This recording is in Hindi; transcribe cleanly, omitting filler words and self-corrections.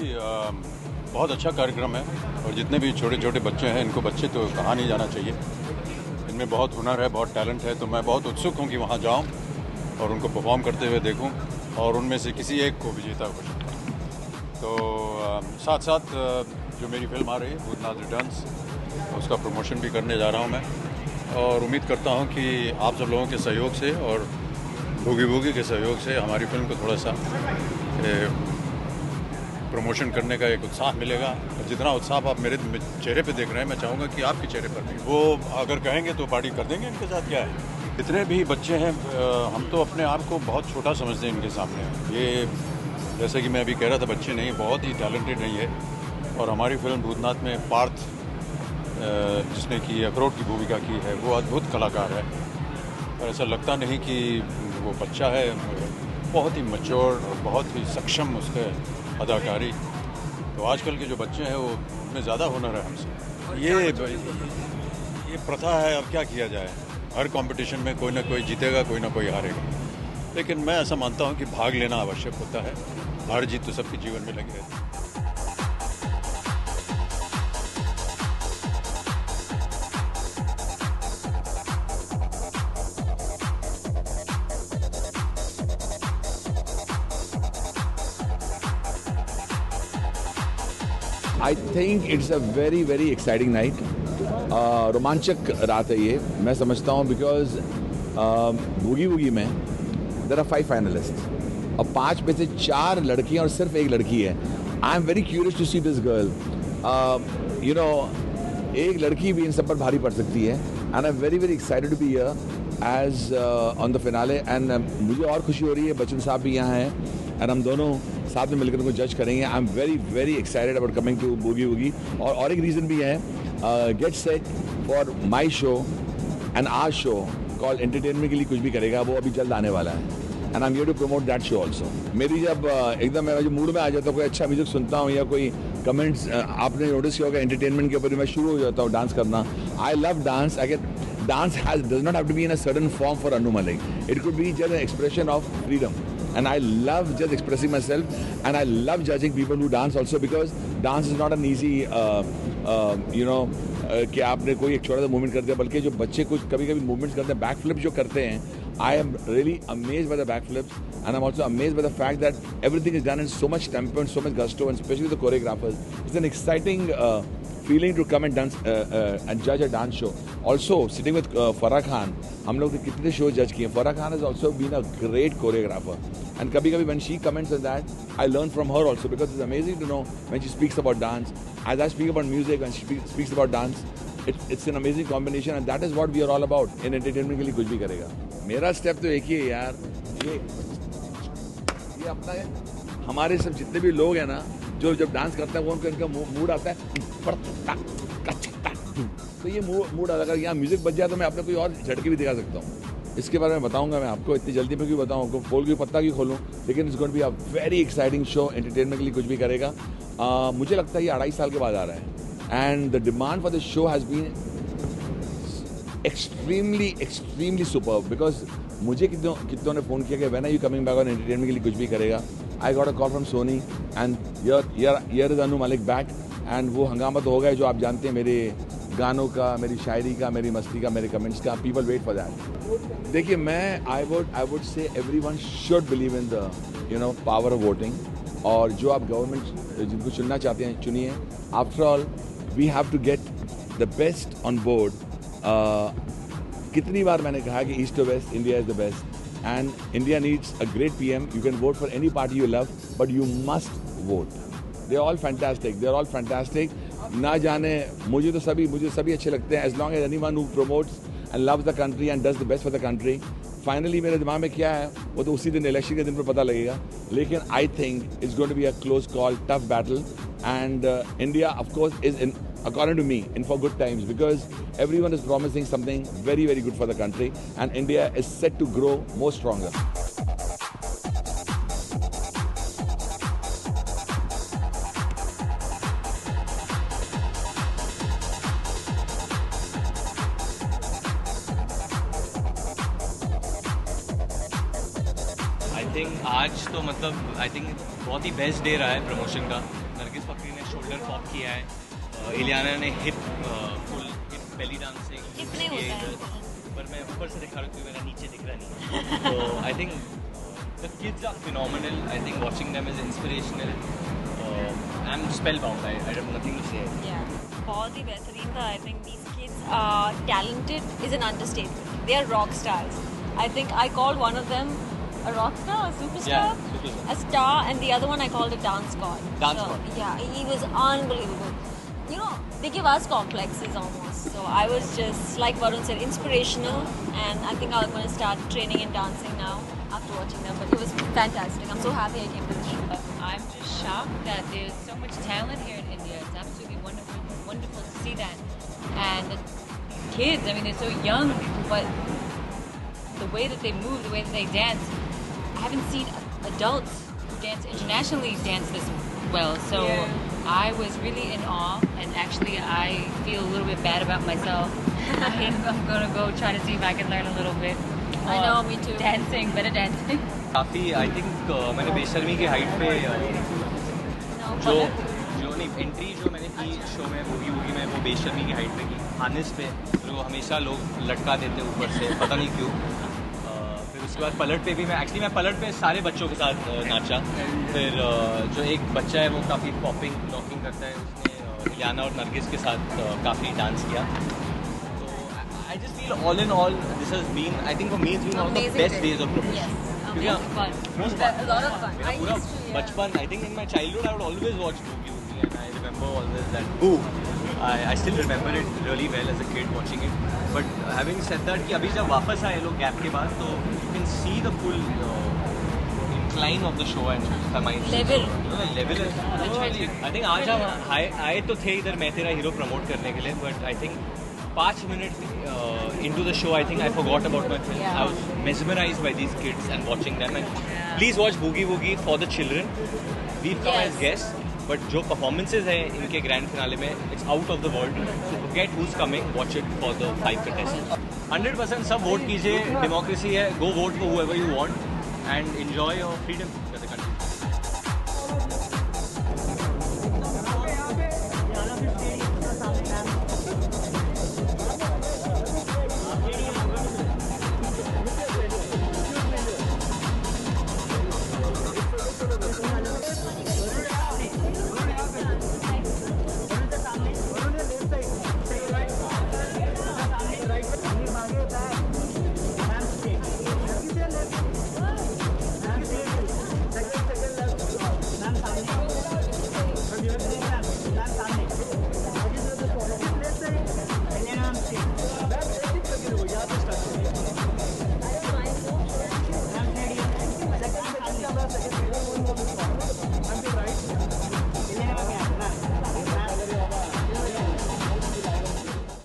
बहुत अच्छा कार्यक्रम है और जितने भी छोटे छोटे बच्चे हैं इनको बच्चे तो कहा नहीं जाना चाहिए। इनमें बहुत हुनर है, बहुत टैलेंट है, तो मैं बहुत उत्सुक हूँ कि वहाँ जाऊँ और उनको परफॉर्म करते हुए देखूँ और उनमें से किसी एक को विजेता हो सकूँ। तो साथ साथ जो मेरी फिल्म आ रही है भूतनाथ रिटर्न्स, उसका प्रमोशन भी करने जा रहा हूँ मैं और उम्मीद करता हूँ कि आप सब लोगों के सहयोग से और भूगी भूगी के सहयोग से हमारी फिल्म को थोड़ा सा प्रमोशन करने का एक उत्साह मिलेगा। और जितना उत्साह आप मेरे चेहरे पे देख रहे हैं, मैं चाहूँगा कि आपके चेहरे पर भी वो अगर कहेंगे तो पार्टी कर देंगे। इनके साथ क्या है, जितने भी बच्चे हैं हम तो अपने आप को बहुत छोटा समझते हैं इनके सामने। ये जैसे कि मैं अभी कह रहा था, बच्चे नहीं, बहुत ही टैलेंटेड नहीं है। और हमारी फिल्म भूतनाथ में पार्थ जिसने की अखरोट की भूमिका की है, वो अद्भुत कलाकार है और ऐसा लगता नहीं कि वो बच्चा है। बहुत ही मैच्योर और बहुत ही सक्षम उसके अदाकारी। तो आजकल के जो बच्चे हैं वो उनमें ज़्यादा हुनर है हमसे। ये प्रथा है, अब क्या किया जाए। हर कंपटीशन में कोई ना कोई जीतेगा, कोई ना कोई हारेगा, लेकिन मैं ऐसा मानता हूँ कि भाग लेना आवश्यक होता है। हार जीत तो सबके जीवन में लगी रहती है। I think it's a very very exciting night. रोमांचक रात है ये, मैं समझता हूँ, बिकॉज बूगी वूगी में देयर आर 5 फाइनलिस्ट और 5 में से 4 लड़कियाँ और सिर्फ 1 लड़की है। I am very curious to see this girl. You know, एक लड़की भी इन सब पर भारी पड़ सकती है and I am very very excited to be here as on the finale. And मुझे और खुशी हो रही है, बच्चन साहब भी यहाँ हैं एंड हम दोनों साथ में मिलकर उनको जज करेंगे। I am very very excited about coming to Boogie Woogie. और एक रीज़न भी है, get set for my show and our show call entertainment के लिए कुछ भी करेगा, वो अभी जल्द आने वाला है and I am here to promote that show also. मेरी जब एकदम मैं जो मूड में आ जाता हूँ, कोई अच्छा म्यूजिक सुनता हूँ या कोई कमेंट्स आपने नोटिस किया होगा इंटरटेनमेंट के ऊपर, मैं शुरू हो जाता हूँ डांस करना। I love dance. I get dance does not have to be in a certain form for Anu Malik. It could be just an expression of freedom. And I love just expressing myself, and I love judging people who dance also, because dance is not an easy, कि आपने कोई एक छोटा सा मूवमेंट कर दिया, बल्कि जो बच्चे कुछ कभी कभी मूवमेंट्स करते हैं, बैक फ्लिप जो करते हैं, I am really amazed by the back flips, and I'm also amazed by the fact that everything is done in so much tempo and so much gusto, and especially the choreographers. It's an exciting feeling to come and dance and judge a dance show. Also, sitting with Farah Khan, हम लोग ने कितने शो जज किए। Farah Khan has also been a great choreographer, and कभी-कभी when she comments on that, I learn from her also, because it's amazing to know when she speaks about dance. As I speak about music, when she speaks about dance, it's an amazing combination, and that is what we are all about. In entertainment के लिए कुछ भी करेगा। मेरा स्टेप तो एक ही है यार, ये अपना है। हमारे सब जितने भी लोग हैं ना, जो जब डांस करते हैं, वो उनका मूड आता है, तो ये मूड अगर यहाँ म्यूजिक बज जाए तो मैं अपने कोई और झटके भी दिखा सकता हूँ। इसके बारे में बताऊंगा मैं आपको, इतनी जल्दी में क्यों बताऊँ, आपको पोल की पत्ता क्यों खोलूँ, लेकिन it's going to be a very exciting show. Entertainment के लिए कुछ भी करेगा। मुझे लगता है ये 2.5 साल के बाद आ रहा है, and the demand for this show has been extremely superb, because मुझे कितनों ने फ़ोन किया कि when are you coming back on entertainment के लिए कुछ भी करेगा। I got a call from Sony and here is Anu Malik back, and वो हंगामा तो हो गया जो आप जानते हैं, मेरे गानों का, मेरी शायरी का, मेरी मस्ती का, मेरे कमेंट्स का। People wait for that. देखिए, मैं I would say everyone should believe in the power of voting, और जो आप गवर्नमेंट जिनको चुनना चाहते हैं चुनिए। After all we have to get the best on board. कितनी बार मैंने कहा कि east to west India is the best, and India needs a great PM. You can vote for any party you love, but you must vote. They are all fantastic. ना जाने मुझे सभी अच्छे लगते हैं, as long as anyone who promotes and loves the country and does the best for the country. Finally मेरे दिमाग में क्या है वो तो उसी दिन, इलेक्शन के दिन पर पता लगेगा, लेकिन I think it's going to be a close call, tough battle, and India of course is in, according to me, in for good times, because everyone is promising something very very good for the country, and India is set to grow more stronger. I think आज तो मतलब आई थिंक बहुत ही बेस्ट डे रहा है प्रमोशन का। फकरी ने शोल्डर पॉप किया है, इलियाना ने फुल हिप बेली डांसिंग कितने होता है? पर मैं ऊपर से दिखा रहा हूँ क्योंकि मेरा नीचे दिख रहा नहीं है। तो I think the kids are phenomenal, I think watching them is inspirational, I am spellbound, I have nothing to say. बहुत ही बेहतरीन था। I think these kids are talented is an understatement. They are rock stars. I think I called one of them a rock star, a superstar, Yeah, superstar. a star, and the other one I called a dance god. Dance god. Yeah, he was unbelievable. You know, they give us complexes almost. So I was just, like Varun said, inspirational, and I think I'm going to start training and dancing now after watching them. But it was fantastic. I'm so happy I came to the show. I'm just shocked that there's so much talent here in India. It's absolutely wonderful, wonderful to see that. And the kids, I mean, they're so young, but the way that they move, the way that they dance, I haven't seen adults who dance internationally dance this well. So I was really in awe, and actually I feel a little bit bad about myself. I'm going to go try to see if I can learn a little bit. I know, me too. Dancing, better dancing. काफ़ी आई थिंक मैंने बेशर्मी की हाइट पे No, जो but जो नहीं एंट्री जो मैंने की शो में बूगी वूगी में, वो बेशर्मी की हाइट पे की, हानिस पे जो हमेशा लोग लटका देते ऊपर से, पता नहीं क्यों। फिर उसके बाद पलट पे भी मैं पलट पे सारे बच्चों के साथ नाचा। फिर जो एक बच्चा है वो काफ़ी पॉपिंग नॉकिंग करता है, उसने इलियाना और नरगिस के साथ काफ़ी डांस किया। तो I just feel all in all this has been, I think for me it's been one of the Amazing best day. Days of promotion. yes, Amazing fun. a lot of fun. मेरा I पूरा used to, yeah. बचपन, I think in my childhood I would always watch Boogie Woogie, and I remember always that boo, I still remember it really well as a kid watching it. But having said that कि अभी जब वापस आए लोग गैप के बाद, तो you can see the full incline of the show and Level. Level I think आज हम आए तो थे इधर मैं तेरा हीरो प्रमोट करने के लिए, but I think 5 minute into the show, I think I forgot about my film. Yeah. I was mesmerized by these kids and watching them. And please watch Boogie Woogie for the children. We've come as Yes. guests, but जो performances हैं इनके grand finale में, it's out of the world. So forget who's coming, watch it for the 5 contestants. 100% सब vote कीजिए, democracy है, go vote for whoever you want and enjoy your freedom.